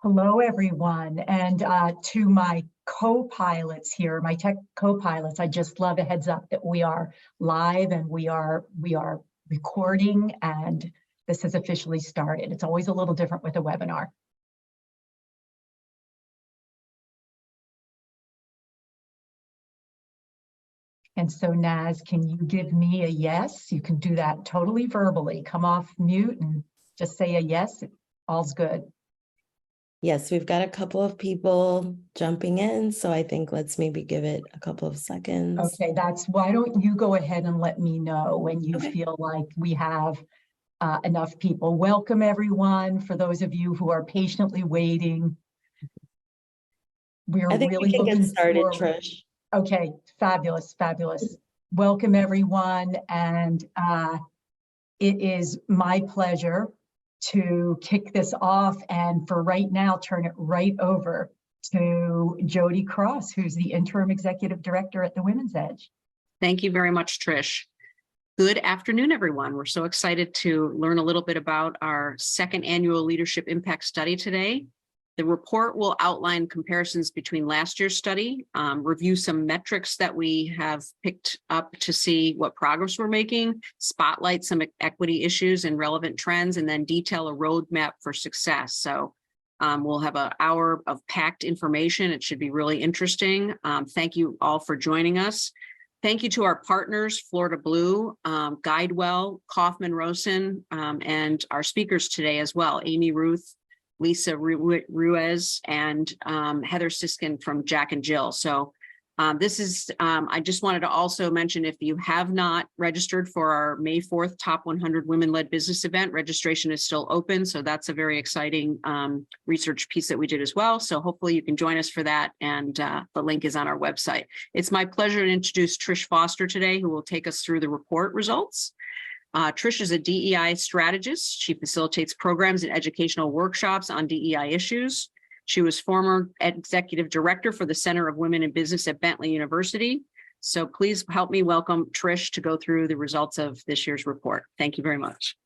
Hello, everyone. And to my co-pilots here, my tech co-pilots, I just love a heads up that we are live and we are recording, and this has officially started. It's always a little different with a webinar. And so Naz, can you give me a yes? You can do that totally verbally. Come off mute and just say a yes. All's good. Yes, we've got a couple of people jumping in, so I think let's maybe give it a couple of seconds. Okay, why don't you go ahead and let me know when you feel like we have enough people. Welcome, everyone. For those of you who are patiently waiting, I think we can get started, Trish. Okay, fabulous, fabulous. Welcome, everyone, and it is my pleasure to kick this off, and for right now, turn it right over to Jody Cross, who's the Interim Executive Director at the Women's Edge. Thank you very much, Trish. Good afternoon, everyone. We're so excited to learn a little bit about our second annual Leadership Impact Study today. The report will outline comparisons between last year's study, review some metrics that we have picked up to see what progress we're making, spotlight some equity issues and relevant trends, and then detail a roadmap for success. So we'll have an hour of packed information. It should be really interesting. Thank you all for joining us. Thank you to our partners, Florida Blue, Guidewell, Kaufman Rosen, and our speakers today as well, Amy Ruth, Lisa Ruiz, and Heather Siskin from Jack and Jill. So this is, I just wanted to also mention, if you have not registered for our May 4th Top 100 Women-Led Business event, registration is still open. So that's a very exciting research piece that we did as well. So hopefully you can join us for that. And the link is on our website. It's my pleasure to introduce Trish Foster today, who will take us through the report results. Trish is a DEI strategist. She facilitates programs and educational workshops on DEI issues. She was former executive director for the Center of Women in Business at Bentley University. So please help me welcome Trish to go through the results of this year's report. Thank you very much.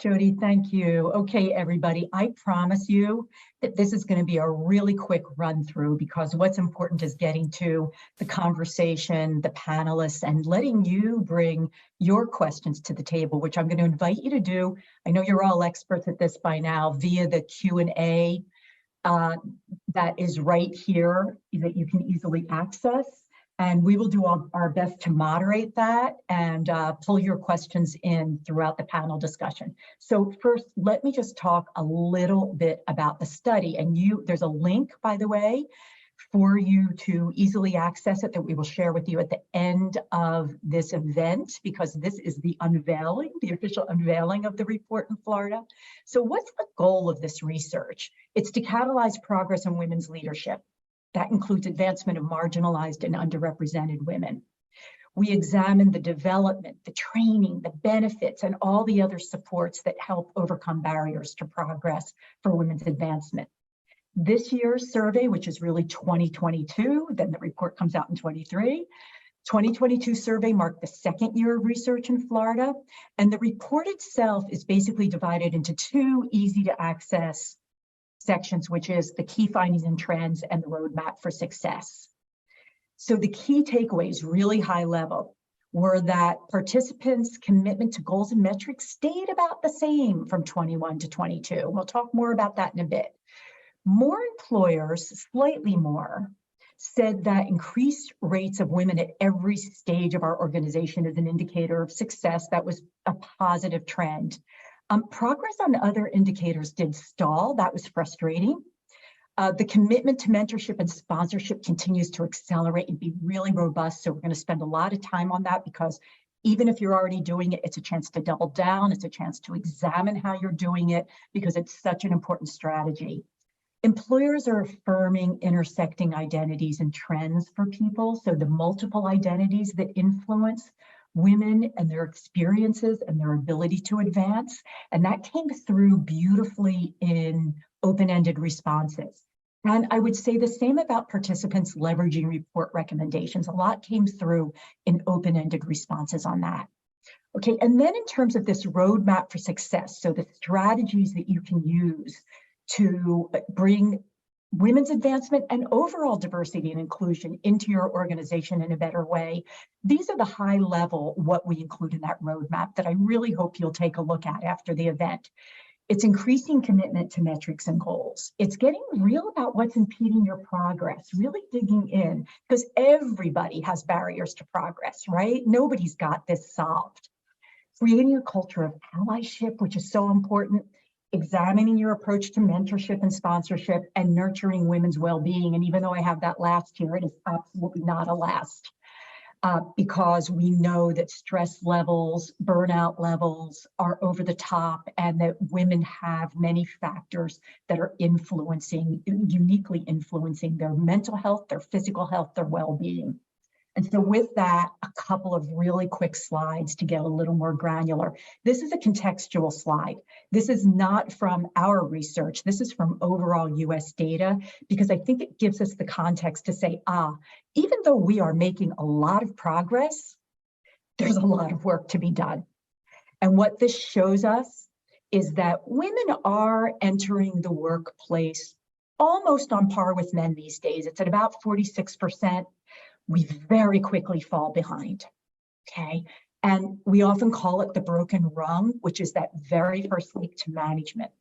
Jody, thank you. Okay, everybody, I promise you that this is going to be a really quick run through, because what's important is getting to the conversation, the panelists, and letting you bring your questions to the table, which I'm going to invite you to do. I know you're all experts at this by now via the Q&A that is right here that you can easily access. And we will do our best to moderate that and pull your questions in throughout the panel discussion. So first, let me just talk a little bit about the study. And there's a link, by the way, for you to easily access it that we will share with you at the end of this event, because this is the unveiling, the official unveiling of the report in Florida. So what's the goal of this research? It's to catalyze progress in women's leadership. That includes advancement of marginalized and underrepresented women. We examine the development, the training, the benefits, and all the other supports that help overcome barriers to progress for women's advancement. This year's survey, which is really 2022, then the report comes out in 23. 2022 survey marked the second year of research in Florida, and the report itself is basically divided into two easy to access sections, which is the key findings and trends and the roadmap for success. So the key takeaways, really high level, were that participants' commitment to goals and metrics stayed about the same from 21 to 22. We'll talk more about that in a bit. More employers, slightly more, said that increased rates of women at every stage of our organization is an indicator of success. That was a positive trend. Progress on other indicators did stall. That was frustrating. The commitment to mentorship and sponsorship continues to accelerate and be really robust. So we're going to spend a lot of time on that, because even if you're already doing it, it's a chance to double down. It's a chance to examine how you're doing it, because it's such an important strategy. Employers are affirming intersecting identities and trends for people. So the multiple identities that influence women and their experiences and their ability to advance. And that came through beautifully in open-ended responses. And I would say the same about participants leveraging report recommendations. A lot came through in open-ended responses on that. Okay, and then in terms of this roadmap for success, so the strategies that you can use to bring women's advancement and overall diversity and inclusion into your organization in a better way. These are the high level what we include in that roadmap that I really hope you'll take a look at after the event. It's increasing commitment to metrics and goals. It's getting real about what's impeding your progress, really digging in, because everybody has barriers to progress, right? Nobody's got this solved. Creating a culture of allyship, which is so important, examining your approach to mentorship and sponsorship, and nurturing women's well-being. And even though I have that last here, it is absolutely not a last. Because we know that stress levels, burnout levels are over the top, and that women have many factors that are uniquely influencing their mental health, their physical health, their well-being. And so with that, a couple of really quick slides to get a little more granular. This is a contextual slide. This is not from our research. This is from overall US data, because I think it gives us the context to say, even though we are making a lot of progress, there's a lot of work to be done. And what this shows us is that women are entering the workplace almost on par with men these days. It's at about 46%. We very quickly fall behind, okay? And we often call it the broken rung, which is that very first link to management.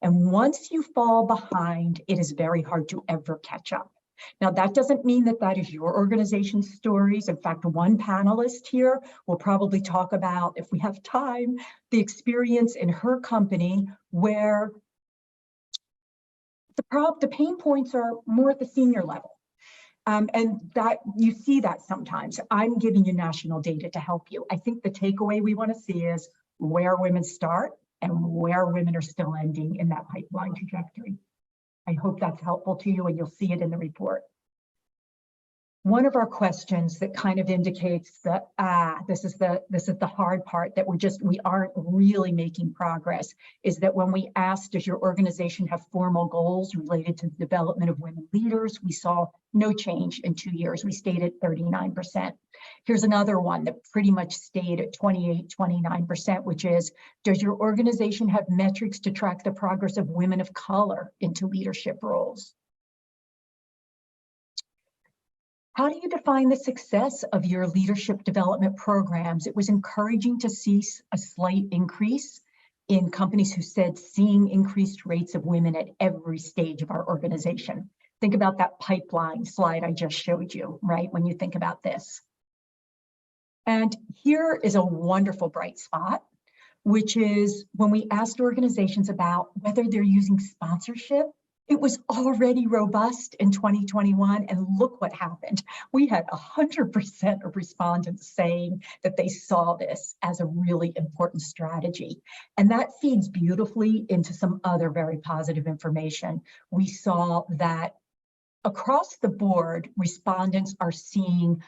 And once you fall behind, it is very hard to ever catch up. Now, that doesn't mean that that is your organization's stories. In fact, one panelist here will probably talk about, if we have time, the experience in her company where the pain points are more at the senior level. And that you see that sometimes. I'm giving you national data to help you. I think the takeaway we want to see is where women start and where women are still ending in that pipeline trajectory. I hope that's helpful to you, and you'll see it in the report. One of our questions that kind of indicates that this is the hard part, that we aren't really making progress, is that when we asked, does your organization have formal goals related to the development of women leaders, we saw no change in 2 years. We stayed at 39%. Here's another one that pretty much stayed at 29%, which is, does your organization have metrics to track the progress of women of color into leadership roles? How do you define the success of your leadership development programs? It was encouraging to see a slight increase in companies who said seeing increased rates of women at every stage of our organization. Think about that pipeline slide I just showed you, right? When you think about this. And here is a wonderful bright spot, which is when we asked organizations about whether they're using sponsorship. It was already robust in 2021, and look what happened. We had 100% of respondents saying that they saw this as a really important strategy. And that feeds beautifully into some other very positive information. We saw that across the board, respondents are seeing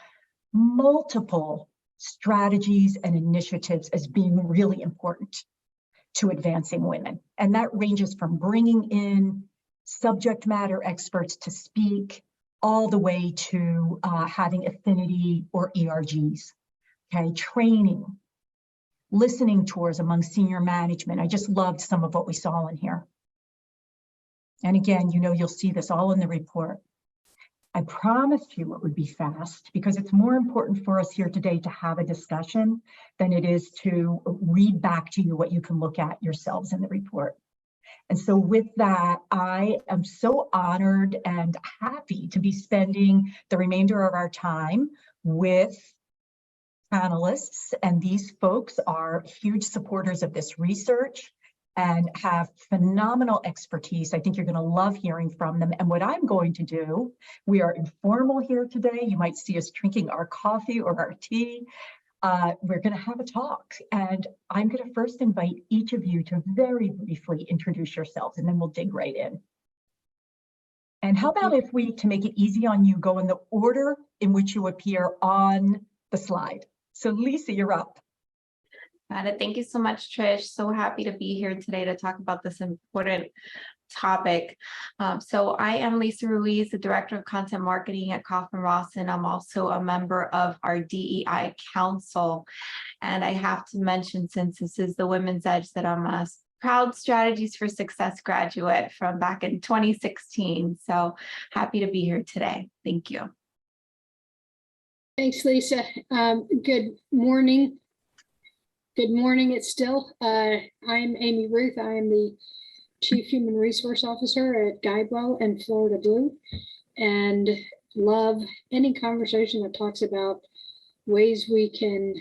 multiple strategies and initiatives as being really important to advancing women. And that ranges from bringing in subject matter experts to speak, all the way to having affinity or ERGs, okay? Training, listening tours among senior management. I just loved some of what we saw in here. And again, you'll see this all in the report. I promised you it would be fast, because it's more important for us here today to have a discussion than it is to read back to you what you can look at yourselves in the report. And so with that, I am so honored and happy to be spending the remainder of our time with panelists. And these folks are huge supporters of this research and have phenomenal expertise. I think you're going to love hearing from them. And what I'm going to do, we are informal here today. You might see us drinking our coffee or our tea. We're going to have a talk, and I'm going to first invite each of you to very briefly introduce yourselves, and then we'll dig right in. And how about if we, to make it easy on you, go in the order in which you appear on the slide. So Lisa, you're up. Got it. Thank you so much, Trish. So happy to be here today to talk about this important topic. So I am Lisa Ruiz, the Director of Content Marketing at Kaufman Ross, and I'm also a member of our DEI Council. And I have to mention, since this is the Women's Edge, that I'm a proud Strategies for Success graduate from back in 2016. So happy to be here today. Thank you. Thanks, Lisa. Good morning. Good morning, it's still. I'm Amy Ruth. I am the Chief Human Resource Officer at Guidewell and Florida Blue, and love any conversation that talks about ways we can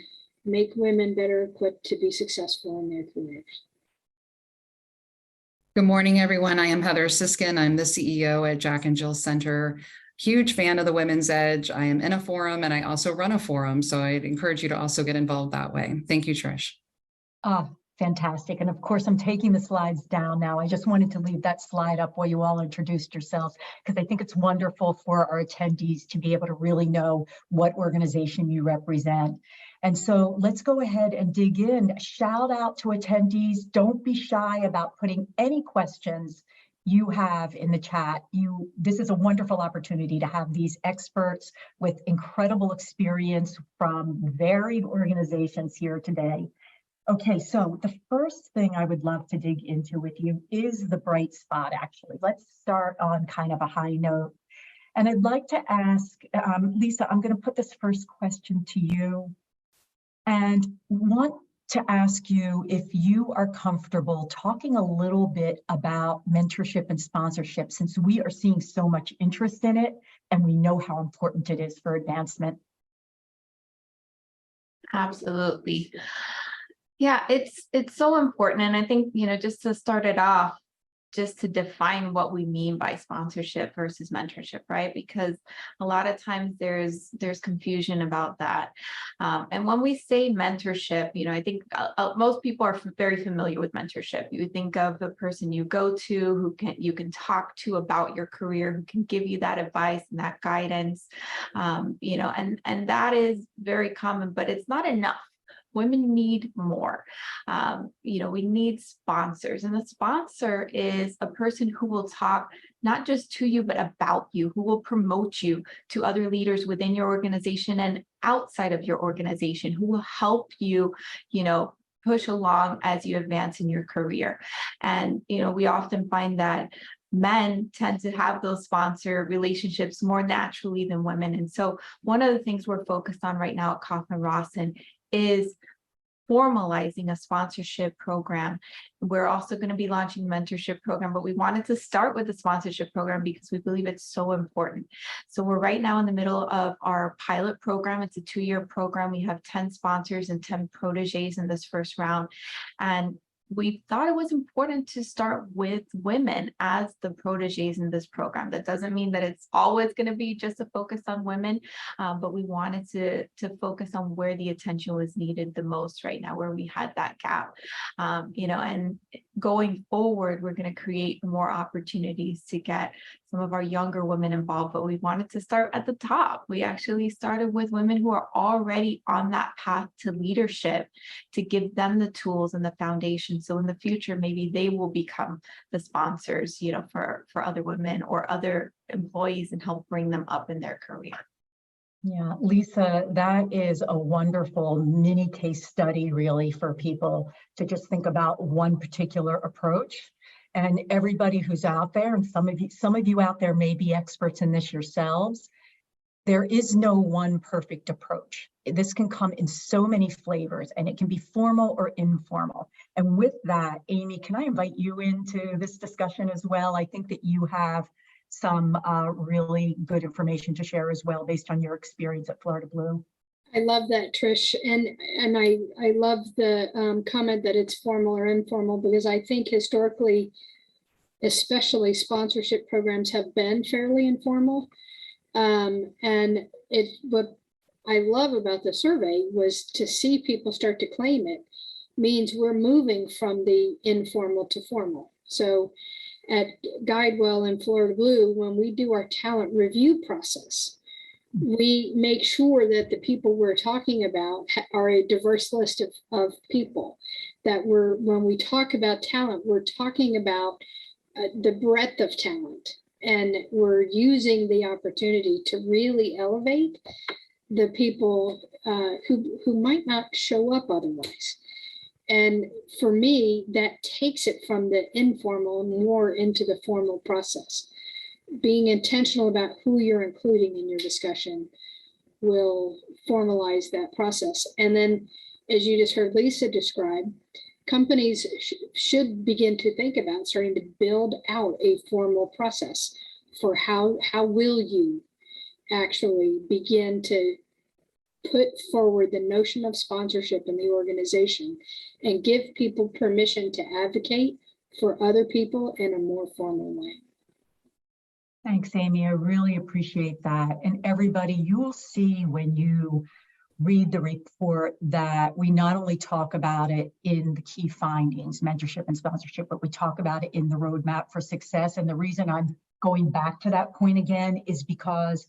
make women better equipped to be successful in their careers. Good morning, everyone. I am Heather Siskin. I'm the CEO at Jack and Jill Center. Huge fan of the Women's Edge. I am in a forum and I also run a forum. So I'd encourage you to also get involved that way. Thank you, Trish. Oh, fantastic. And of course, I'm taking the slides down now. I just wanted to leave that slide up while you all introduced yourselves, because I think it's wonderful for our attendees to be able to really know what organization you represent. And so let's go ahead and dig in. Shout out to attendees. Don't be shy about putting any questions you have in the chat. This is a wonderful opportunity to have these experts with incredible experience from varied organizations here today. Okay, so the first thing I would love to dig into with you is the bright spot, actually. Let's start on kind of a high note. And I'd like to ask, Lisa, I'm going to put this first question to you and want to ask you if you are comfortable talking a little bit about mentorship and sponsorship, since we are seeing so much interest in it and we know how important it is for advancement. Absolutely. Yeah, it's so important. And I think, just to start it off, just to define what we mean by sponsorship versus mentorship, right? Because a lot of times there's confusion about that. And when we say mentorship, I think most people are very familiar with mentorship. You think of the person you go to, you can talk to about your career, who can give you that advice and that guidance, and that is very common, but it's not enough. Women need more. We need sponsors, and the sponsor is a person who will talk not just to you, but about you, who will promote you to other leaders within your organization and outside of your organization, who will help you, push along as you advance in your career. And, we often find that men tend to have those sponsor relationships more naturally than women. And so one of the things we're focused on right now at Kaufman Rawson is formalizing a sponsorship program. We're also going to be launching a mentorship program, but we wanted to start with the sponsorship program because we believe it's so important. So we're right now in the middle of our pilot program. It's a 2-year program. We have 10 sponsors and 10 proteges in this first round. And we thought it was important to start with women as the proteges in this program. That doesn't mean that it's always going to be just a focus on women, but we wanted to focus on where the attention was needed the most right now, where we had that gap. And going forward, we're going to create more opportunities to get some of our younger women involved, but we wanted to start at the top. We actually started with women who are already on that path to leadership, to give them the tools and the foundation. So in the future, maybe they will become the sponsors, for other women or other employees and help bring them up in their career. Yeah, Lisa, that is a wonderful mini case study, really, for people to just think about one particular approach. And everybody who's out there, and some of you out there may be experts in this yourselves, there is no one perfect approach. This can come in so many flavors, and it can be formal or informal. And with that, Amy, can I invite you into this discussion as well? I think that you have some really good information to share as well, based on your experience at Florida Blue. I love that, Trish, and I love the comment that it's formal or informal, because I think historically, especially sponsorship programs have been fairly informal. And what I love about the survey was to see people start to claim it means we're moving from the informal to formal. So at Guidewell and Florida Blue, when we do our talent review process, we make sure that the people we're talking about are a diverse list of people. That when we talk about talent, we're talking about the breadth of talent, and we're using the opportunity to really elevate the people who might not show up otherwise. And for me, that takes it from the informal more into the formal process. Being intentional about who you're including in your discussion will formalize that process. And then, as you just heard Lisa describe, companies should begin to think about starting to build out a formal process for how will you actually begin to put forward the notion of sponsorship in the organization and give people permission to advocate for other people in a more formal way. Thanks, Amy. I really appreciate that. And everybody, you will see when you read the report that we not only talk about it in the key findings, mentorship and sponsorship, but we talk about it in the roadmap for success. And the reason I'm going back to that point again is because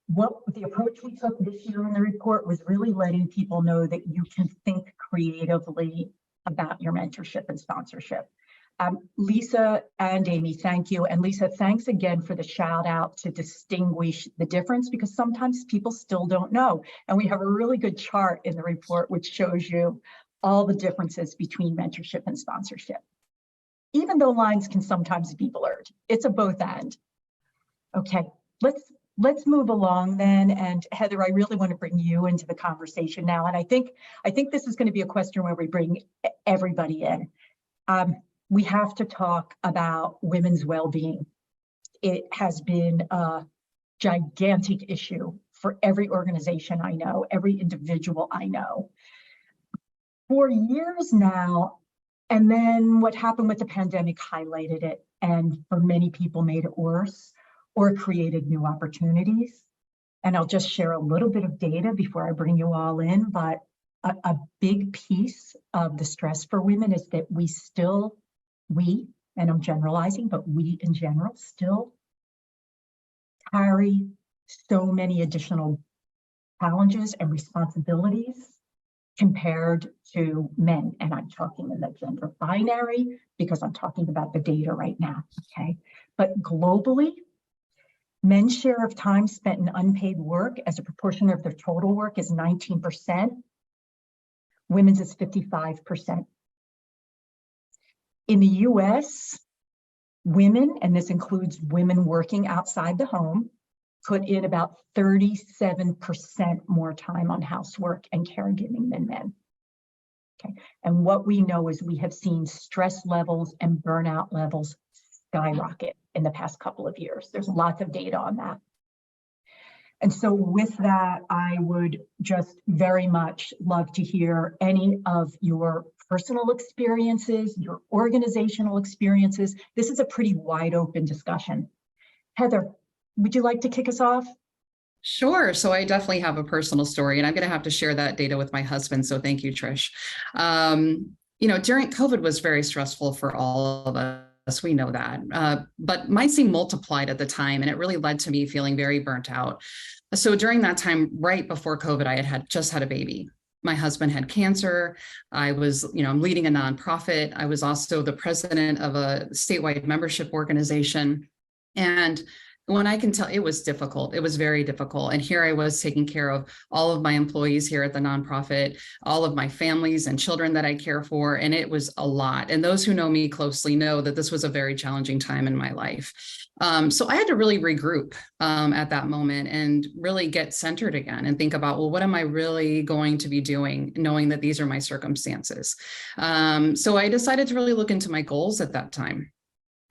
what the approach we took this year in the report was really letting people know that you can think creatively about your mentorship and sponsorship. Lisa and Amy, thank you. And Lisa, thanks again for the shout out to distinguish the difference, because sometimes people still don't know. And we have a really good chart in the report which shows you all the differences between mentorship and sponsorship. Even though lines can sometimes be blurred, it's a both and. Okay, let's move along then. And Heather, I really want to bring you into the conversation now. And I think this is going to be a question where we bring everybody in. We have to talk about women's well-being. It has been a gigantic issue for every organization I know, every individual I know. For years now, and then what happened with the pandemic highlighted it, and for many people made it worse or created new opportunities. And I'll just share a little bit of data before I bring you all in, but a big piece of the stress for women is that we, and I'm generalizing, but we in general still carry so many additional challenges and responsibilities compared to men. And I'm talking in the gender binary because I'm talking about the data right now, okay? But globally, men's share of time spent in unpaid work as a proportion of their total work is 19%. Women's is 55%. In the US, women, and this includes women working outside the home, put in about 37% more time on housework and caregiving than men. Okay, and what we know is we have seen stress levels and burnout levels skyrocket in the past couple of years. There's lots of data on that. And so with that, I would just very much love to hear any of your personal experiences, your organizational experiences. This is a pretty wide open discussion. Heather, would you like to kick us off? Sure. So I definitely have a personal story, and I'm going to have to share that data with my husband. So thank you, Trish. During COVID was very stressful for all of us. We know that, but mine seemed multiplied at the time, and it really led to me feeling very burnt out. So during that time, right before COVID, I had just had a baby. My husband had cancer. I was, I'm leading a nonprofit. I was also the president of a statewide membership organization. And when I can tell, it was difficult. It was very difficult. And here I was taking care of all of my employees here at the nonprofit, all of my families and children that I care for. And it was a lot. And those who know me closely know that this was a very challenging time in my life. So I had to really regroup at that moment and really get centered again and think about, well, what am I really going to be doing, knowing that these are my circumstances? So I decided to really look into my goals at that time.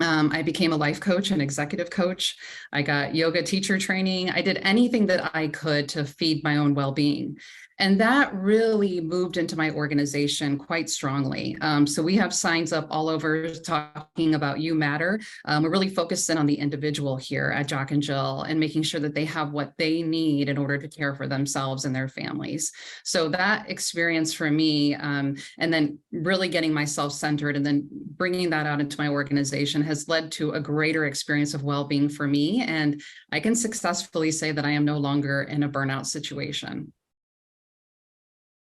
I became a life coach and executive coach. I got yoga teacher training. I did anything that I could to feed my own well-being. And that really moved into my organization quite strongly. So we have signs up all over talking about You Matter. We're really focused in on the individual here at Jack and Jill and making sure that they have what they need in order to care for themselves and their families. So that experience for me, and then really getting myself centered and then bringing that out into my organization has led to a greater experience of well-being for me. And I can successfully say that I am no longer in a burnout situation.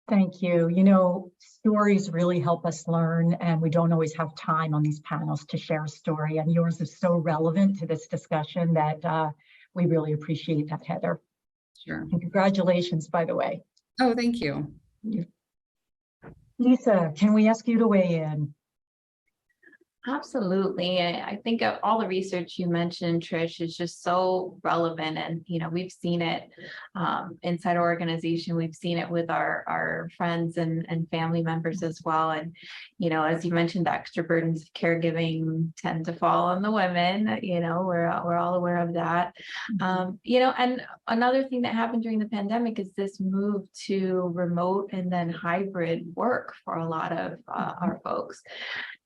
Thank you. Stories really help us learn, and we don't always have time on these panels to share a story. And yours is so relevant to this discussion that we really appreciate that, Heather. Sure. And congratulations, by the way. Oh, thank you. Lisa, can we ask you to weigh in? Absolutely. I think of all the research you mentioned, Trish, is just so relevant. And, we've seen it inside our organization. We've seen it with our friends and family members as well. And, as you mentioned, the extra burdens of caregiving tend to fall on the women. We're all aware of that. And another thing that happened during the pandemic is this move to remote and then hybrid work for a lot of our folks.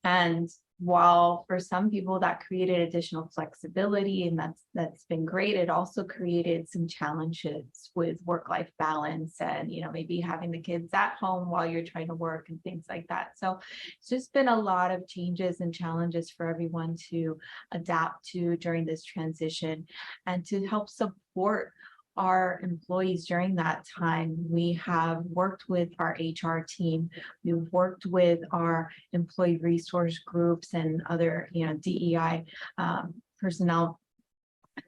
And while for some people that created additional flexibility, and that's been great, it also created some challenges with work-life balance and maybe having the kids at home while you're trying to work and things like that. So it's just been a lot of changes and challenges for everyone to adapt to during this transition and to help support our employees during that time. We have worked with our HR team. We've worked with our employee resource groups and other, DEI personnel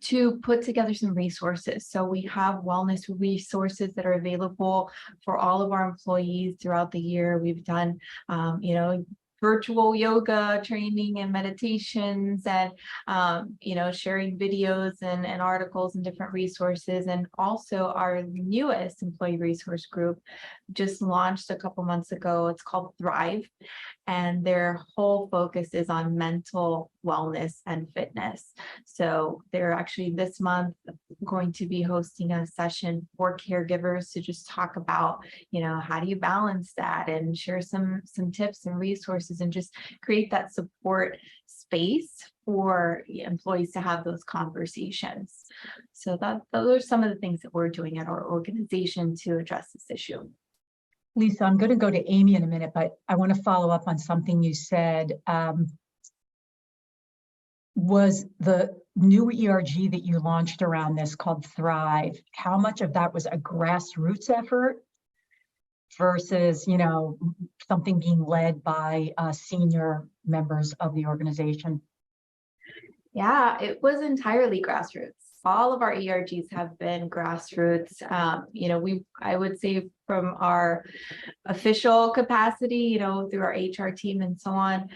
to put together some resources. So we have wellness resources that are available for all of our employees throughout the year. We've done, virtual yoga training and meditations and, sharing videos and articles and different resources. And also our newest employee resource group just launched a couple months ago. It's called Thrive. And their whole focus is on mental wellness and fitness. So they're actually this month going to be hosting a session for caregivers to just talk about, how do you balance that and share some tips and resources and just create that support space for employees to have those conversations. So those are some of the things that we're doing at our organization to address this issue. Lisa, I'm going to go to Amy in a minute, but I want to follow up on something you said. Was the new ERG that you launched around this called Thrive, how much of that was a grassroots effort versus, something being led by senior members of the organization? Yeah, it was entirely grassroots. All of our ERGs have been grassroots. I would say from our official capacity, through our HR team and so on,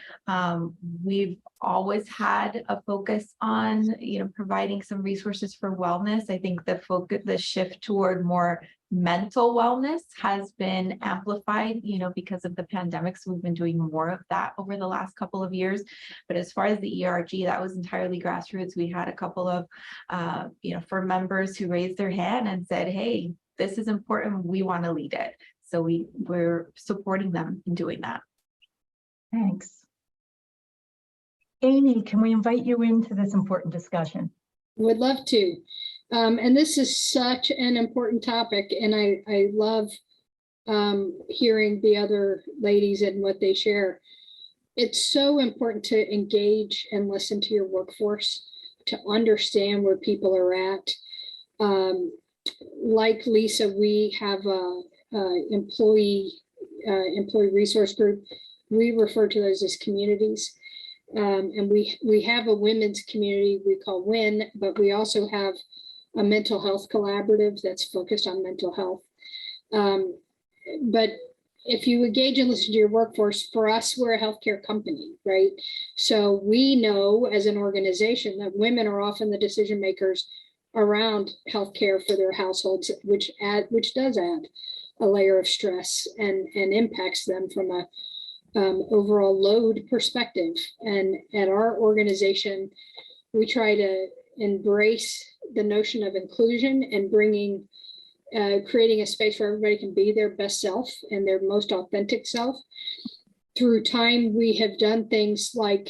we've always had a focus on, providing some resources for wellness. I think the shift toward more mental wellness has been amplified, because of the pandemic. So we've been doing more of that over the last couple of years. But as far as the ERG, that was entirely grassroots. We had a couple of, for members who raised their hand and said, hey, this is important. We want to lead it. So we're supporting them in doing that. Thanks. Amy, can we invite you into this important discussion? Would love to. And this is such an important topic, and I love hearing the other ladies and what they share. It's so important to engage and listen to your workforce, to understand where people are at. Like Lisa, we have a employee resource group. We refer to those as communities. And we have a women's community we call WIN, but we also have a mental health collaborative that's focused on mental health. But if you engage and listen to your workforce, for us, we're a healthcare company, right? So we know as an organization that women are often the decision makers around healthcare for their households, which does add a layer of stress and impacts them from a overall load perspective. And at our organization, we try to embrace the notion of inclusion and creating a space where everybody can be their best self and their most authentic self. Through time, we have done things like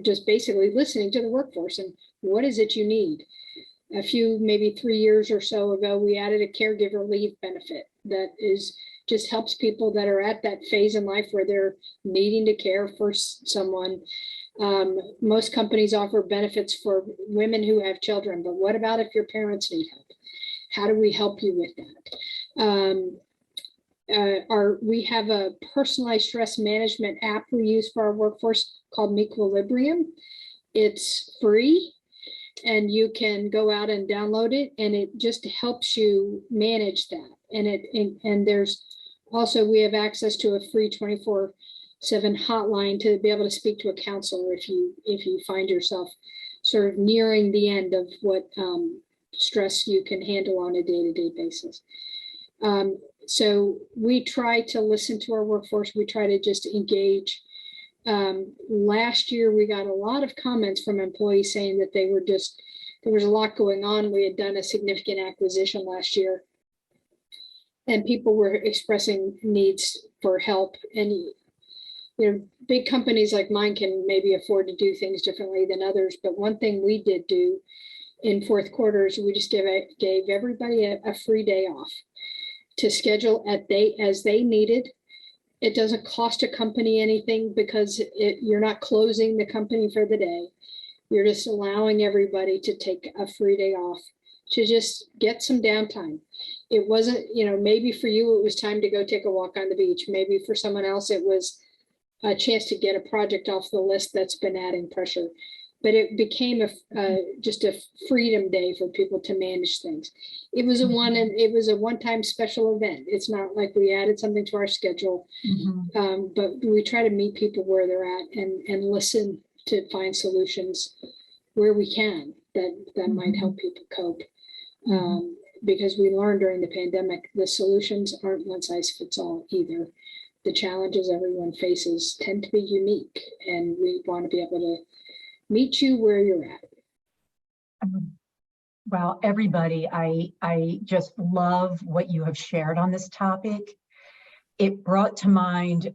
just basically listening to the workforce and what is it you need. Maybe 3 years or so ago, we added a caregiver leave benefit that just helps people that are at that phase in life where they're needing to care for someone. Most companies offer benefits for women who have children, but what about if your parents need help? How do we help you with that? We have a personalized stress management app we use for our workforce called Mequilibrium. It's free, and you can go out and download it, and it just helps you manage that. And there's Also, we have access to a free 24/7 hotline to be able to speak to a counselor if you find yourself sort of nearing the end of what stress you can handle on a day-to-day basis. So we try to listen to our workforce. We try to just engage. Last year, we got a lot of comments from employees saying that there was a lot going on. We had done a significant acquisition last year, and people were expressing needs for help. And, big companies like mine can maybe afford to do things differently than others. But one thing we did do in fourth quarter is we just gave everybody a free day off to schedule as they needed. It doesn't cost a company anything because you're not closing the company for the day. You're just allowing everybody to take a free day off to just get some downtime. It wasn't, maybe for you, it was time to go take a walk on the beach. Maybe for someone else, it was a chance to get a project off the list that's been adding pressure. But it became just a freedom day for people to manage things. It was a one-time special event. It's not like we added something to our schedule, but we try to meet people where they're at and listen to find solutions where we can that might help people cope. Because we learned during the pandemic, the solutions aren't one size fits all either. The challenges everyone faces tend to be unique, and we want to be able to meet you where you're at. Well, everybody, I just love what you have shared on this topic. It brought to mind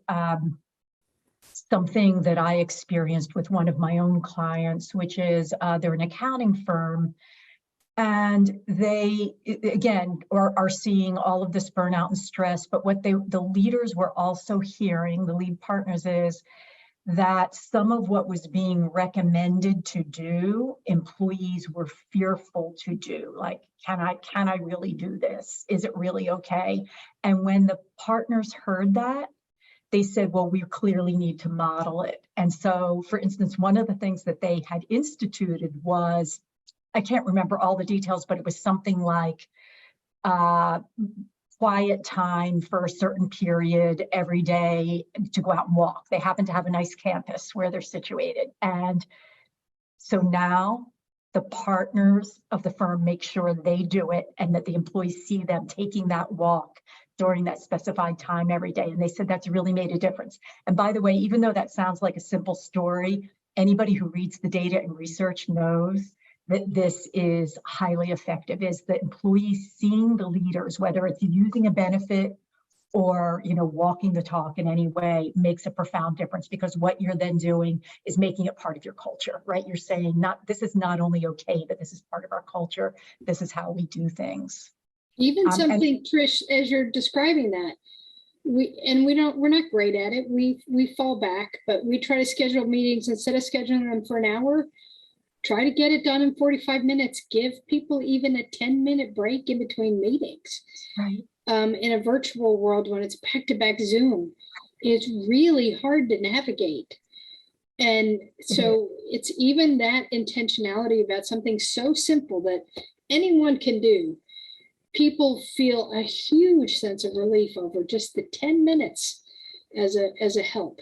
something that I experienced with one of my own clients, which is they're an accounting firm, and they, again, are seeing all of this burnout and stress. But what the leaders were also hearing, the lead partners, is that some of what was being recommended to do, employees were fearful to do. Like, can I really do this? Is it really okay? And when the partners heard that, they said, well, we clearly need to model it. And so, for instance, one of the things that they had instituted was, I can't remember all the details, but it was something like quiet time for a certain period every day to go out and walk. They happen to have a nice campus where they're situated. And so now the partners of the firm make sure they do it and that the employees see them taking that walk during that specified time every day. And they said that's really made a difference. And by the way, even though that sounds like a simple story, anybody who reads the data and research knows that this is highly effective, is the employees seeing the leaders, whether it's using a benefit or walking the talk in any way, makes a profound difference, because what you're then doing is making it part of your culture, right? You're saying, this is not only okay, but this is part of our culture. This is how we do things. Even something, Trish, as you're describing that, we're not great at it. We fall back, but we try to schedule meetings instead of scheduling them for an hour. Try to get it done in 45 minutes. Give people even a 10-minute break in between meetings. Right. In a virtual world, when it's back-to-back Zoom, it's really hard to navigate. And so it's even that intentionality about something so simple that anyone can do. People feel a huge sense of relief over just the 10 minutes as a help.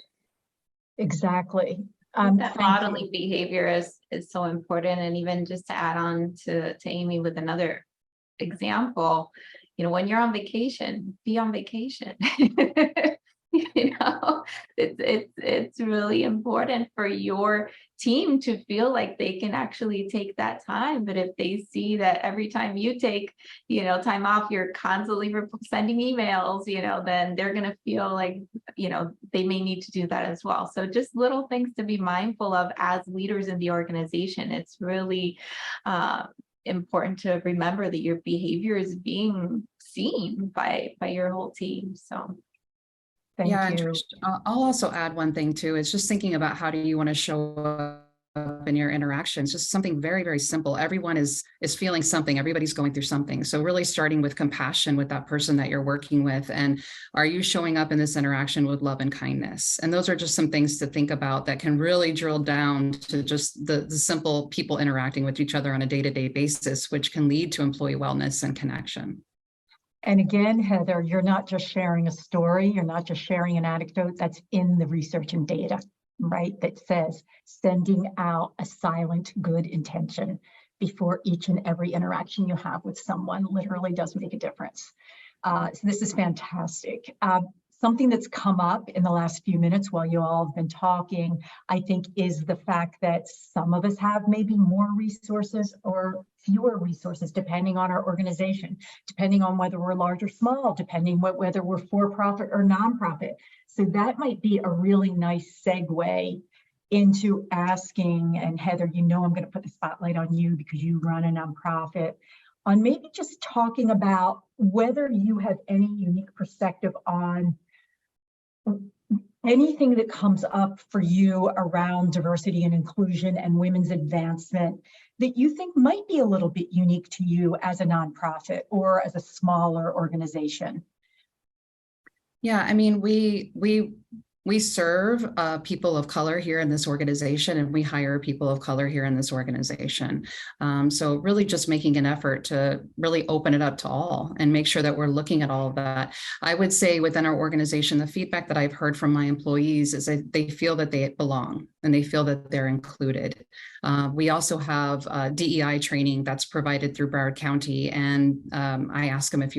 Exactly. That modeling behavior is so important. And even just to add on to Amy with another example, when you're on vacation, be on vacation. It's really important for your team to feel like they can actually take that time. But if they see that every time you take, time off, you're constantly sending emails, then they're going to feel like, they may need to do that as well. So just little things to be mindful of as leaders in the organization. It's really important to remember that your behavior is being seen by your whole team. So. Thank you. Trish, I'll also add one thing too. It's just thinking about how do you want to show up in your interactions. Just something very, very simple. Everyone is feeling something. Everybody's going through something. So really starting with compassion with that person that you're working with. And are you showing up in this interaction with love and kindness? And those are just some things to think about that can really drill down to just the simple people interacting with each other on a day-to-day basis, which can lead to employee wellness and connection. And again, Heather, you're not just sharing a story, you're not just sharing an anecdote, that's in the research and data, right? That says sending out a silent good intention before each and every interaction you have with someone literally does make a difference. So this is fantastic. Something that's come up in the last few minutes while you all have been talking, I think, is the fact that some of us have maybe more resources or fewer resources, depending on our organization, depending on whether we're large or small, depending whether we're for-profit or nonprofit. So that might be a really nice segue into asking, and Heather, you know I'm going to put the spotlight on you because you run a nonprofit, on maybe just talking about whether you have any unique perspective on anything that comes up for you around diversity and inclusion and women's advancement that you think might be a little bit unique to you as a nonprofit or as a smaller organization. Yeah, I mean, we serve people of color here in this organization, and we hire people of color here in this organization. So really just making an effort to really open it up to all and make sure that we're looking at all of that. I would say within our organization, the feedback that I've heard from my employees is that they feel that they belong and they feel that they're included. We also have DEI training that's provided through Broward County, and I ask them if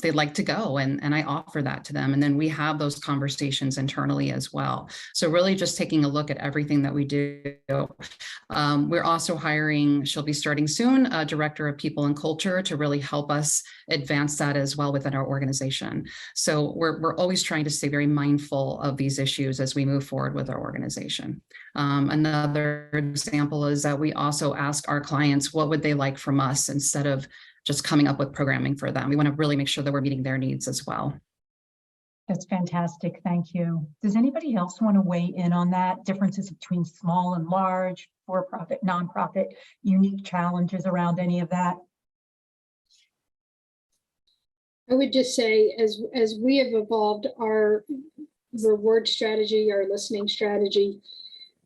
they'd like to go, and I offer that to them, and then we have those conversations internally as well. So really just taking a look at everything that we do. We're also hiring, she'll be starting soon, a director of people and culture to really help us advance that as well within our organization. So we're always trying to stay very mindful of these issues as we move forward with our organization. Another example is that we also ask our clients what would they like from us instead of just coming up with programming for them. We want to really make sure that we're meeting their needs as well. That's fantastic. Thank you. Does anybody else want to weigh in on that? Differences between small and large, for-profit, nonprofit, unique challenges around any of that? I would just say, as we have evolved our reward strategy, our listening strategy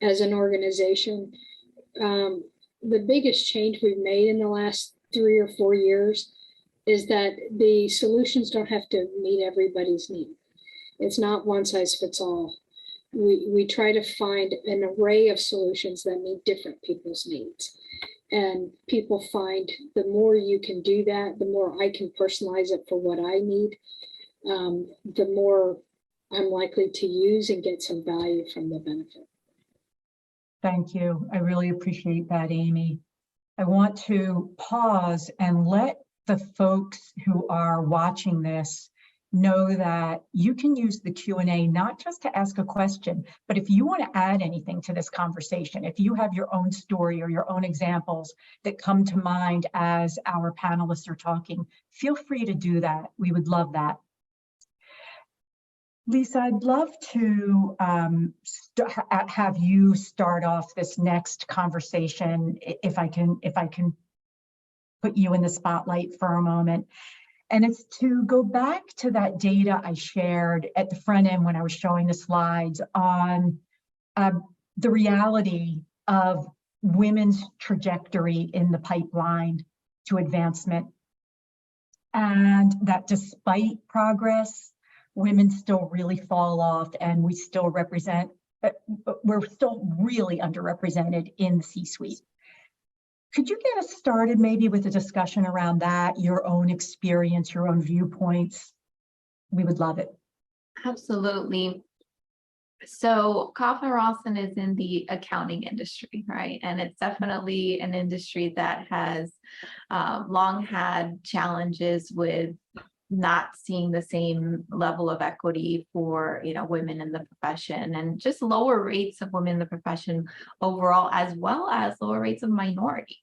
as an organization, the biggest change we've made in the last 3 or 4 years is that the solutions don't have to meet everybody's need. It's not one size fits all. We try to find an array of solutions that meet different people's needs. And people find the more you can do that, the more I can personalize it for what I need, the more I'm likely to use and get some value from the benefit. Thank you. I really appreciate that, Amy. I want to pause and let the folks who are watching this know that you can use the Q&A not just to ask a question, but if you want to add anything to this conversation, if you have your own story or your own examples that come to mind as our panelists are talking, feel free to do that. We would love that. Lisa, I'd love to have you start off this next conversation, if I can put you in the spotlight for a moment. And it's to go back to that data I shared at the front end when I was showing the slides on the reality of women's trajectory in the pipeline to advancement. And that despite progress, women still really fall off, and we still represent, we're still really underrepresented in the C-suite. Could you get us started maybe with a discussion around that, your own experience, your own viewpoints? We would love it. Absolutely. So Kaufman Rawson is in the accounting industry, right? And it's definitely an industry that has long had challenges with not seeing the same level of equity for women in the profession, and just lower rates of women in the profession overall, as well as lower rates of minorities.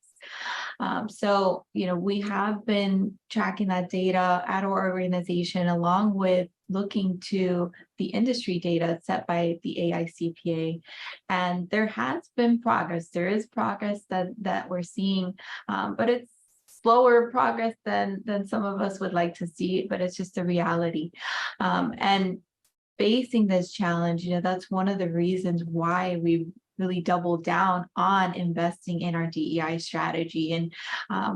So we have been tracking that data at our organization, along with looking to the industry data set by the AICPA, and there has been progress. There is progress that we're seeing, but it's slower progress than some of us would like to see, but it's just a reality. And facing this challenge, that's one of the reasons why we really doubled down on investing in our DEI strategy. And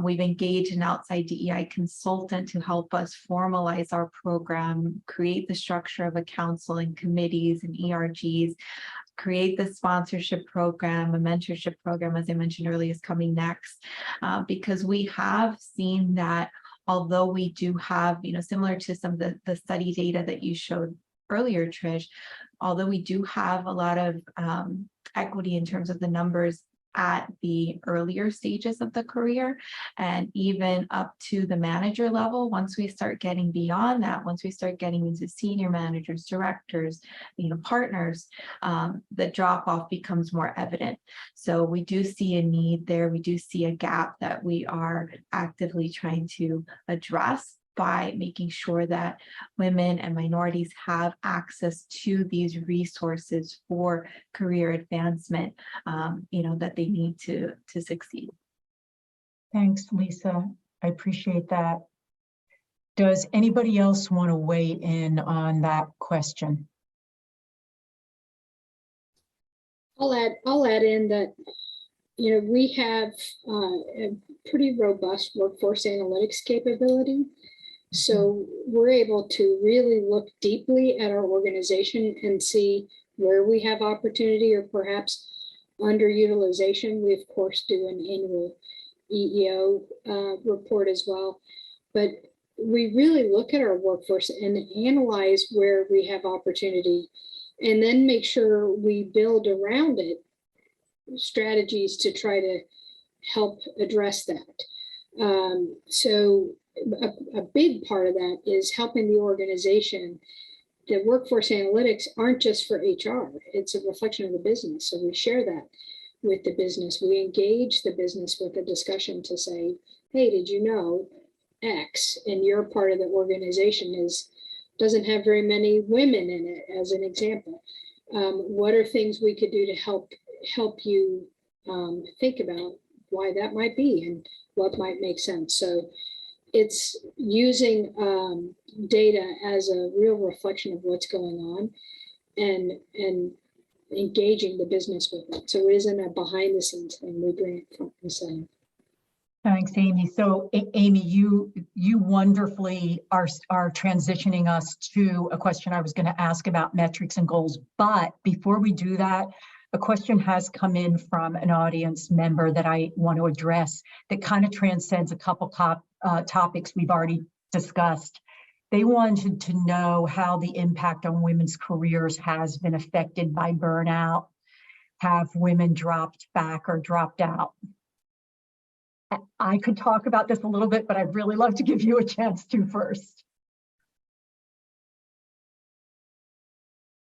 we've engaged an outside DEI consultant to help us formalize our program, create the structure of a council and committees and ERGs, create the sponsorship program. A mentorship program, as I mentioned earlier, is coming next, because we have seen that although we do have, similar to some of the study data that you showed earlier, Trish, although we do have a lot of equity in terms of the numbers at the earlier stages of the career and even up to the manager level, once we start getting beyond that, once we start getting into senior managers, directors, partners, the drop off becomes more evident. So we do see a need there. We do see a gap that we are actively trying to address by making sure that women and minorities have access to these resources for career advancement, that they need to succeed. Thanks, Lisa. I appreciate that. Does anybody else want to weigh in on that question? I'll add in that, we have a pretty robust workforce analytics capability. So we're able to really look deeply at our organization and see where we have opportunity or perhaps underutilization. We, of course, do an annual EEO report as well. But we really look at our workforce and analyze where we have opportunity and then make sure we build around it strategies to try to help address that. So a big part of that is helping the organization. The workforce analytics aren't just for HR, it's a reflection of the business. So we share that with the business. We engage the business with a discussion to say, hey, did you know X and your part of the organization doesn't have very many women in it, as an example. What are things we could do to help you think about why that might be and what might make sense? So it's using data as a real reflection of what's going on and engaging the business with it. So it isn't a behind the scenes thing. We bring it front and center. Thanks, Amy. So Amy, you wonderfully are transitioning us to a question I was going to ask about metrics and goals. But before we do that, a question has come in from an audience member that I want to address that kind of transcends a couple topics we've already discussed. They wanted to know how the impact on women's careers has been affected by burnout. Have women dropped back or dropped out? I could talk about this a little bit, but I'd really love to give you a chance to first.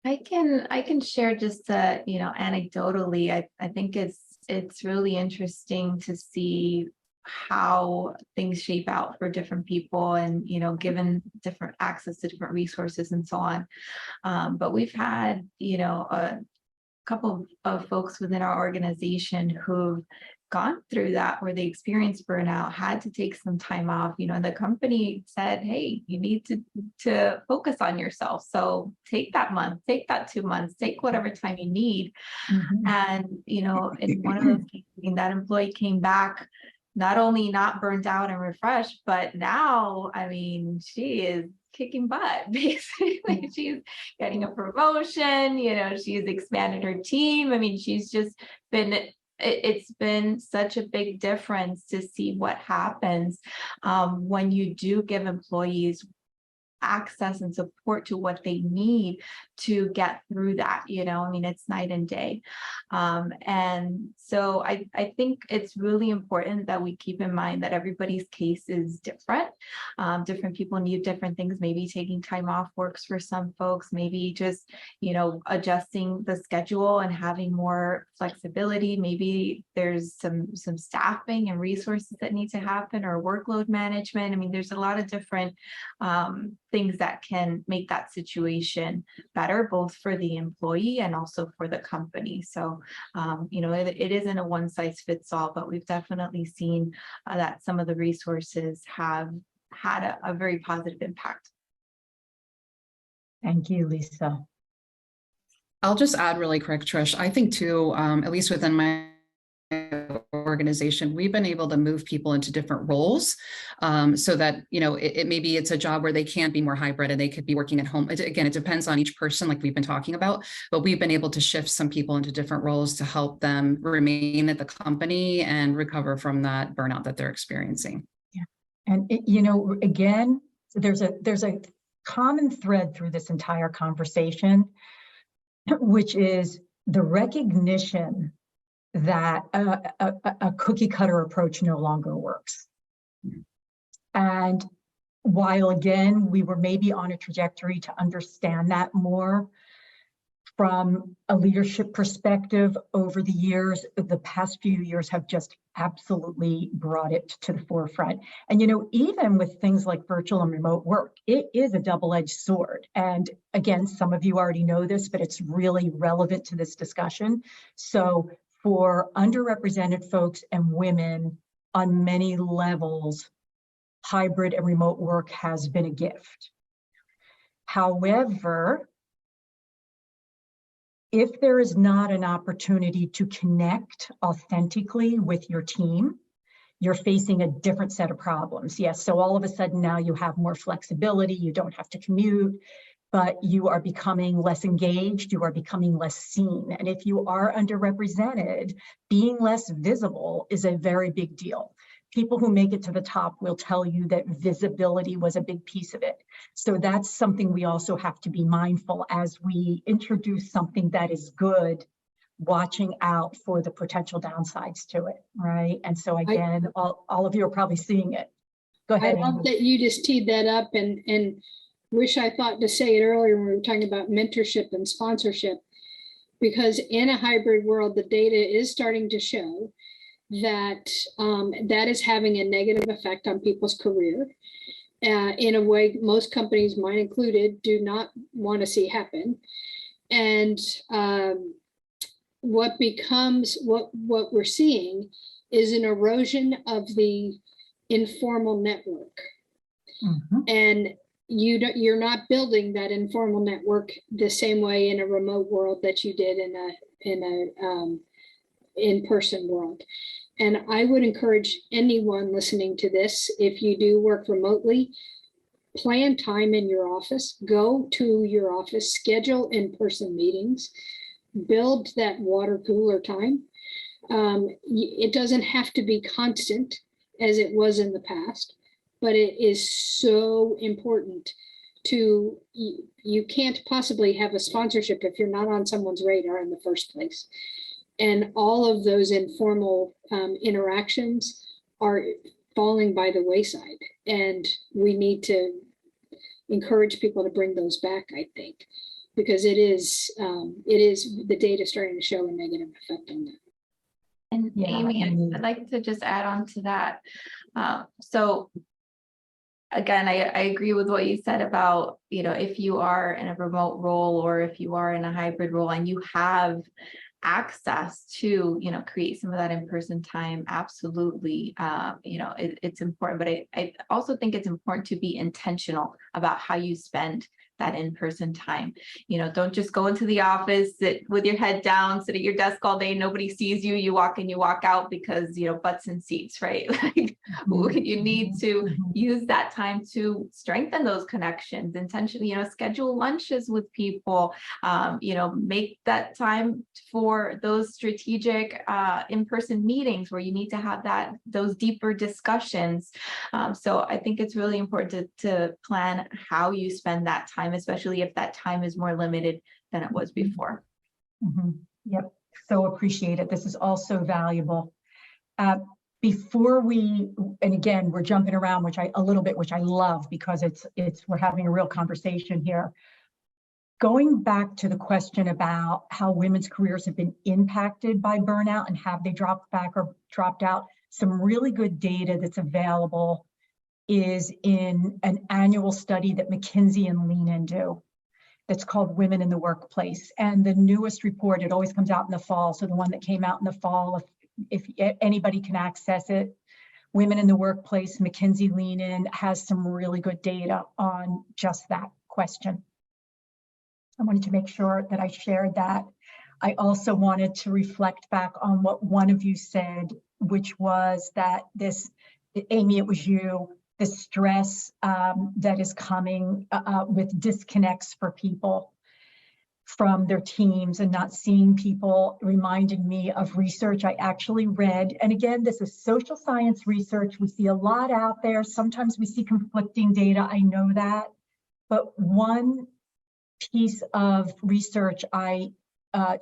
I can share just anecdotally. I think it's really interesting to see how things shape out for different people and given different access to different resources and so on. But we've had a couple of folks within our organization who've gone through that, where they experienced burnout, had to take some time off, and the company said, hey, you need to focus on yourself. So take that month, take that 2 months, take whatever time you need. Mm-hmm. And, in one of those cases, that employee came back, not only not burnt out and refreshed, but now, she is kicking butt, basically. She's getting a promotion, she's expanded her team. She's just been, it's been such a big difference to see what happens when you do give employees access and support to what they need to get through that. It's night and day. And so I think it's really important that we keep in mind that everybody's case is different. Different people need different things. Maybe taking time off works for some folks, maybe just, adjusting the schedule and having more flexibility. Maybe there's some staffing and resources that need to happen, or workload management. There's a lot of different things that can make that situation better, both for the employee and also for the company. So, it isn't a one size fits all, but we've definitely seen that some of the resources have had a very positive impact. Thank you, Lisa. I'll just add really quick, Trish. I think too, at least within my organization, we've been able to move people into different roles so that, you know, maybe it's a job where they can be more hybrid and they could be working at home. Again, it depends on each person, like we've been talking about, but we've been able to shift some people into different roles to help them remain at the company and recover from that burnout that they're experiencing. Yeah. And you know, again, there's a common thread through this entire conversation, which is the recognition that a cookie cutter approach no longer works. And while again, we were maybe on a trajectory to understand that more from a leadership perspective over the years, the past few years have just absolutely brought it to the forefront. And, you know, even with things like virtual and remote work, it is a double-edged sword. And again, some of you already know this, but it's really relevant to this discussion. So for underrepresented folks and women on many levels, hybrid and remote work has been a gift. However, if there is not an opportunity to connect authentically with your team, you're facing a different set of problems. Yes, so all of a sudden now you have more flexibility, you don't have to commute, but you are becoming less engaged, you are becoming less seen. And if you are underrepresented, being less visible is a very big deal. People who make it to the top will tell you that visibility was a big piece of it. So that's something we also have to be mindful as we introduce something that is good, watching out for the potential downsides to it, right? And so again, all of you are probably seeing it. Go ahead. I love that you just teed that up, and wish I thought to say it earlier when we were talking about mentorship and sponsorship, because in a hybrid world, the data is starting to show that that is having a negative effect on people's career in a way most companies, mine included, do not want to see happen. And what we're seeing is an erosion of the informal network. Mm-hmm. And you're not building that informal network the same way in a remote world that you did in a in-person world. And I would encourage anyone listening to this, if you do work remotely, plan time in your office, go to your office, schedule in-person meetings, build that water cooler time. It doesn't have to be constant as it was in the past, but it is so important to, you can't possibly have a sponsorship if you're not on someone's radar in the first place. And all of those informal interactions are falling by the wayside. And we need to encourage people to bring those back, I think, because it is the data starting to show a negative effect on that. And Yeah, Amy, I'd like to just add on to that. So again, I agree with what you said about, you know, if you are in a remote role or if you are in a hybrid role and you have access to, you know, create some of that in-person time, absolutely, you know, it's important. But I also think it's important to be intentional about how you spend that in-person time. You know, don't just go into the office, sit with your head down, sit at your desk all day, nobody sees you, you walk in, you walk out because, you know, butts in seats, right? Like, you need to use that time to strengthen those connections, intentionally, you know, schedule lunches with people, you know, make that time for those strategic in-person meetings where you need to have those deeper discussions. So I think it's really important to plan how you spend that time, especially if that time is more limited than it was before. Mm-hmm. Yep, so appreciate it. This is also valuable. Before and again, we're jumping around, which I love because we're having a real conversation here. Going back to the question about how women's careers have been impacted by burnout and have they dropped back or dropped out, some really good data that's available is in an annual study that McKinsey and Lean In do. That's called Women in the Workplace. And the newest report, it always comes out in the fall. So the one that came out in the fall, if anybody can access it, Women in the Workplace, McKinsey Lean In has some really good data on just that question. I wanted to make sure that I shared that. I also wanted to reflect back on what one of you said, which was that this, Amy, it was you, the stress that is coming with disconnects for people from their teams and not seeing people reminded me of research I actually read. And again, this is social science research. We see a lot out there. Sometimes we see conflicting data. I know that. But one piece of research I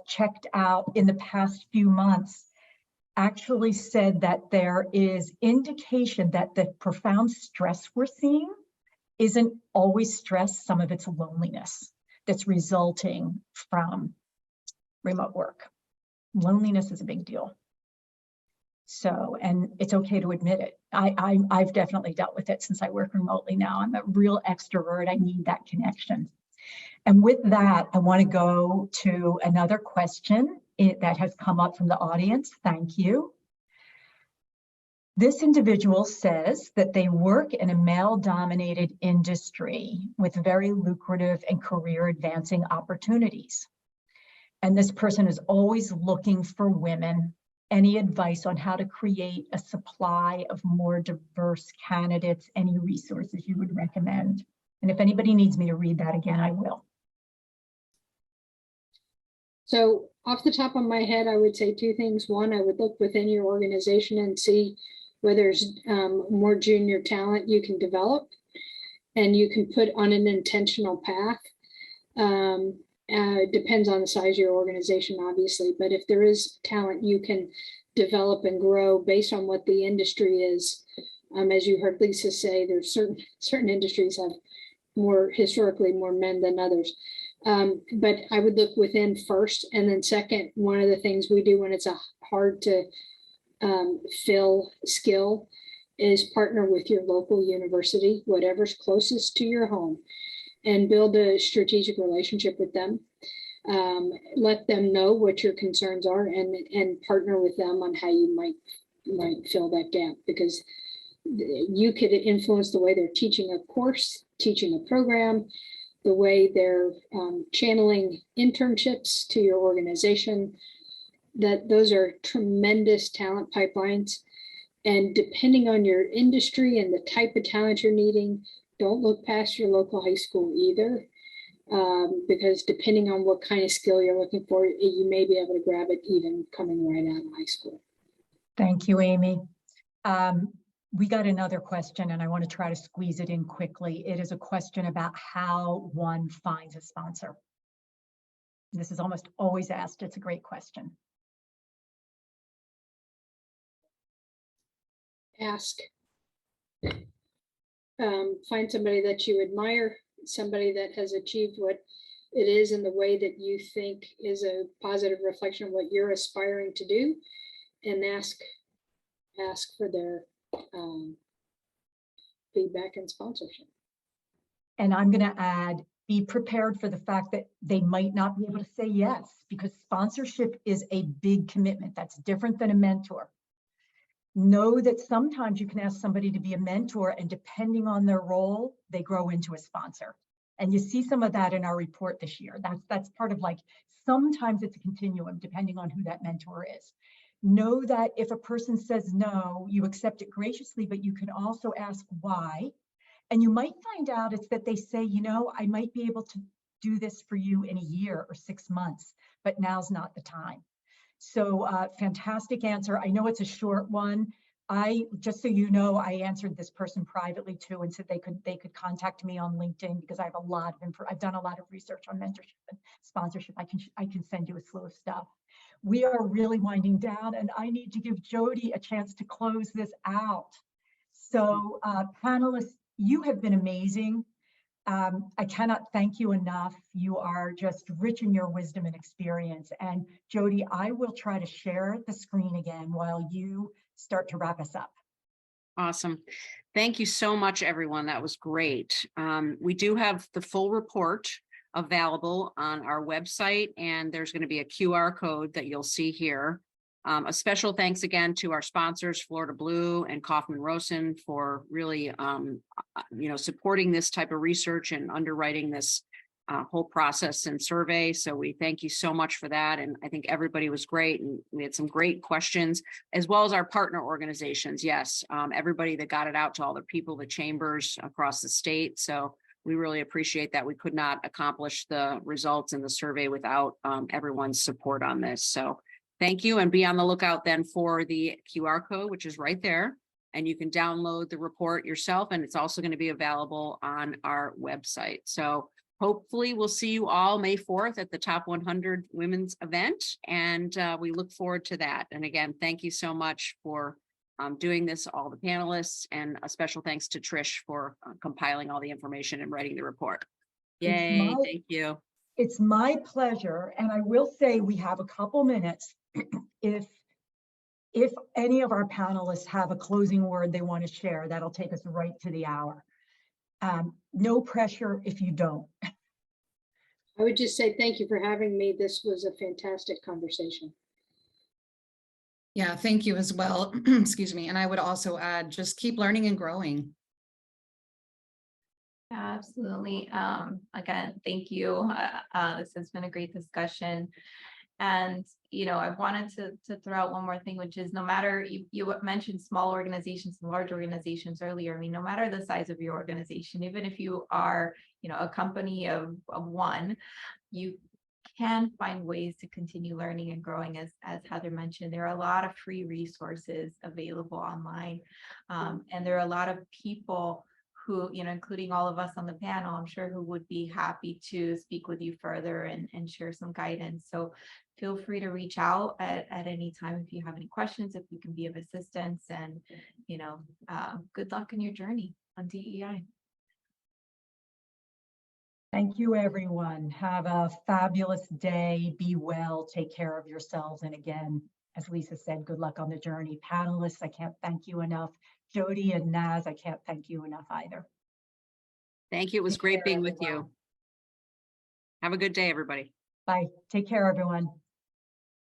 checked out in the past few months actually said that there is indication that the profound stress we're seeing isn't always stress. Some of it's loneliness that's resulting from remote work. Loneliness is a big deal. So, and it's okay to admit it. I've definitely dealt with it since I work remotely now. I'm a real extrovert. I need that connection. And with that, I want to go to another question that has come up from the audience. Thank you. This individual says that they work in a male-dominated industry with very lucrative and career-advancing opportunities. And this person is always looking for women. Any advice on how to create a supply of more diverse candidates? Any resources you would recommend? And if anybody needs me to read that again, I will. So off the top of my head, I would say two things. One, I would look within your organization and see where there's more junior talent you can develop and you can put on an intentional path. It depends on the size of your organization, obviously, but if there is talent you can develop and grow based on what the industry is. As you heard Lisa say, there's certain industries have historically more men than others. But I would look within first, and then second, one of the things we do when it's a hard to fill skill is partner with your local university, whatever's closest to your home, and build a strategic relationship with them. Let them know what your concerns are and partner with them on how you might fill that gap, because you could influence the way they're teaching a course, teaching a program, the way they're channeling internships to your organization. That those are tremendous talent pipelines. And depending on your industry and the type of talent you're needing, don't look past your local high school either, because depending on what kind of skill you're looking for, you may be able to grab it even coming right out of high school. Thank you, Amy. We got another question and I want to try to squeeze it in quickly. It is a question about how one finds a sponsor. This is almost always asked. It's a great question. Ask. Find somebody that you admire, somebody that has achieved what it is in the way that you think is a positive reflection of what you're aspiring to do, and ask for their feedback and sponsorship. And I'm going to add, be prepared for the fact that they might not be able to say yes, because sponsorship is a big commitment. That's different than a mentor. Know that sometimes you can ask somebody to be a mentor, and depending on their role, they grow into a sponsor. And you see some of that in our report this year. That's part of, like, sometimes it's a continuum depending on who that mentor is. Know that if a person says no, you accept it graciously, but you can also ask why. And you might find out it's that they say, you know, I might be able to do this for you in a year or 6 months, but now's not the time. So fantastic answer. I know it's a short one. Just so you know, I answered this person privately too, and said they could contact me on LinkedIn, because I have I've done a lot of research on mentorship and sponsorship. I can send you a slew of stuff. We are really winding down, and I need to give Jody a chance to close this out. So panelists, you have been amazing. I cannot thank you enough. You are just rich in your wisdom and experience. And Jody, I will try to share the screen again while you start to wrap us up. Awesome. Thank you so much, everyone. That was great. We do have the full report available on our website, and there's going to be a QR code that you'll see here. A special thanks again to our sponsors, Florida Blue and Kaufman Rosen, for really, supporting this type of research and underwriting this whole process and survey. So we thank you so much for that. And I think everybody was great. And we had some great questions, as well as our partner organizations. Yes, everybody that got it out to all the people, the chambers across the state. So we really appreciate that. We could not accomplish the results in the survey without everyone's support on this. So thank you, and be on the lookout then for the QR code, which is right there. And you can download the report yourself, and it's also going to be available on our website. So hopefully we'll see you all May 4th at the Top 100 Women's event, and we look forward to that. And again, thank you so much for doing this, all the panelists, and a special thanks to Trish for compiling all the information and writing the report. Yay, thank you. It's my pleasure. And I will say we have a couple minutes. If any of our panelists have a closing word they want to share, that'll take us right to the hour. No pressure if you don't. I would just say thank you for having me. This was a fantastic conversation. Yeah, thank you as well. Excuse me. And I would also add, just keep learning and growing. Absolutely. Again, thank you. This has been a great discussion. And, you know, I wanted to throw out one more thing, which is no matter, you mentioned small organizations and large organizations earlier. I mean, no matter the size of your organization, even if you are, you know, a company of one, you can find ways to continue learning and growing. As Heather mentioned, there are a lot of free resources available online. And there are a lot of people who, you know, including all of us on the panel, I'm sure, who would be happy to speak with you further and share some guidance. So feel free to reach out at any time if you have any questions, if we can be of assistance, and, you know, good luck in your journey on DEI. Thank you, everyone. Have a fabulous day. Be well, take care of yourselves. And again, as Lisa said, good luck on the journey. Panelists, I can't thank you enough. Jody and Naz, I can't thank you enough either. Thank you. It was Take great care, being with everyone. you. Have a good day, everybody. Bye. Take care, everyone.